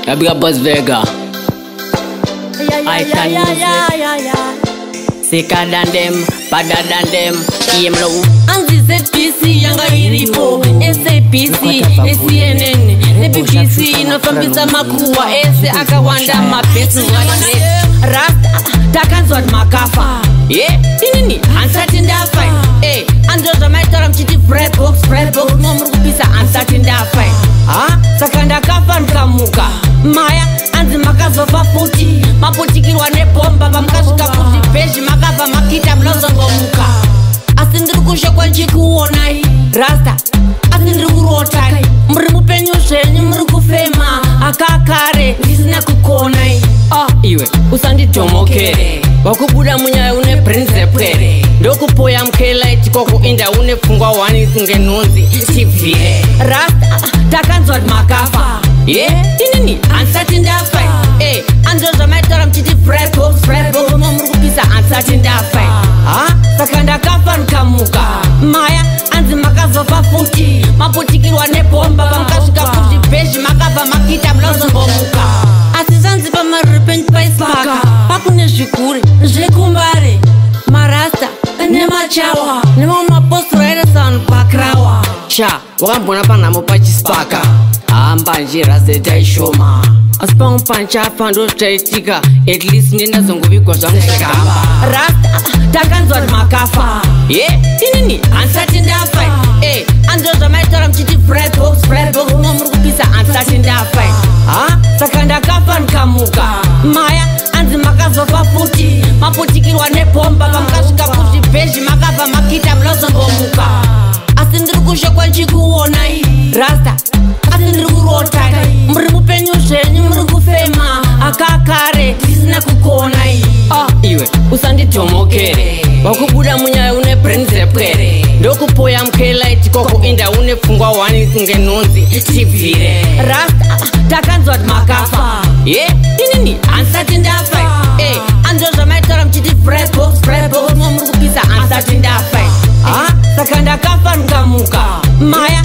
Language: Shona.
Big up Buzz Vega. I can music. Sicker than them, better than them. EMLO. Anzi ZPC yanga iripo. SAPC, SCNN, BBC inofambisa makuwa. Ese akawanda mapesi wale. Rasta, takanzwa makafa. Inini, ansati ndafai. Anjoza maitara mchiti Fredbox, momru kupisa ansati ndafai. Sakanda kafa nkamuka. Maya, anzi makazofa futi. Maputikirwa nepomba, pamkasuka futi. Peshi makava makita mlozo ngomuka. Asindiri kusha kwa njikuonai. Rasta, asindiri urotai. Mri mupenyu shenyi, mri kufema. Akakare, nisina kukonai. Iwe, usandi tomokere. Wakubuda munya une princepe. Ndokupoya mkela itikoko inda une fungwa wani kungenunzi. Sivire. Rasta, takanzwa makafa. Inini, ansati ndafai. Anjoza maitara mchiti Fredbox, momru kupisa ansati ndafai. Sakanda kafa nkamuka. Maya, anzi makazofa futi. Maputikirwa nepomba, pamkasuka futi. Peshi makava makita mlozo ngomuka. Asizanzi pa maripenti pa ispaka. Pakune zvikuri, zvekumbare. Marasta, nemachawa. Nema postura ere sanu pakrawa. Cha, wakambona panamo pachispaka. Amba njira zetaishoma. Asipa umpancha pando taitika. At least nina zonguviko zangu shikamba. Rasta, takanzwa makafa. Inini, ansati ndafai. Anjoza maitara mchiti Fredbox, momru kupisa ansati ndafai. Sakanda kafa nkamuka. Maya, anzi makazofa futi. Maputikirwa nepomba, pamkasuka futi. Peshi makava makita mlozo ngomuka. Asindiri kusha kwa njikuonai. Rasta, asindiri urotai. Mri mupenyu shenyi, mri kufema. Akakare, nisina kukonai. Iwe, usandi tomokere. Wakubuda munya une princepe. Ndokupoya mkela itikoko inda une fungwa wani kungenunzi. Sivire. Rasta, takanzwa makafa. Inini, ansati ndafai. Anjoza maitara mchiti Fredbox, momru kupisa ansati ndafai. Sakanda kafa nkamuka. Maya,